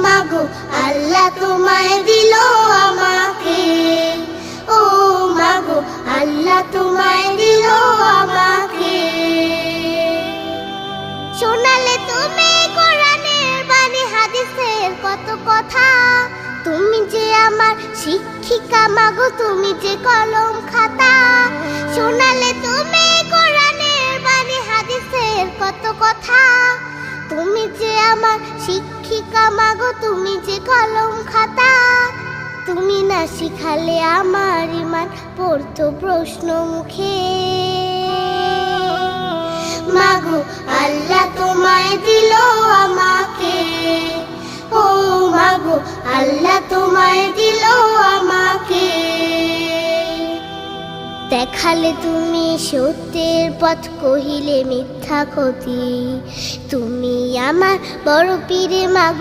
মাগো আল্লাহ তোমায় দিল আমাকে, ও মাগো আল্লাহ তোমায় দিল আমাকে। শোনালে তুমি কোরআনের বাণী হাদিসের কত কথা, তুমি যে আমার শিক্ষিকা মাগো, তুমি যে কলম খাতা। শোনালে তুমি কোরআনের বাণী হাদিসের কত কথা, তুমি যে আমার শিক্ষিকা মাগো, তুমি যে কলম খাতা। তুমি না শিখালে আমার ইমান পড়তো প্রশ্ন মুখে। মাগো আল্লাহ তোমায় দিল আমাকে, ও মাগো আল্লাহ তোমায় দিল আমাকে। দেখালে তুমি সত্যের পথ, কহিলে মিথ্যা ক্ষতি। তুমি আমার বড় পীরে মাগো।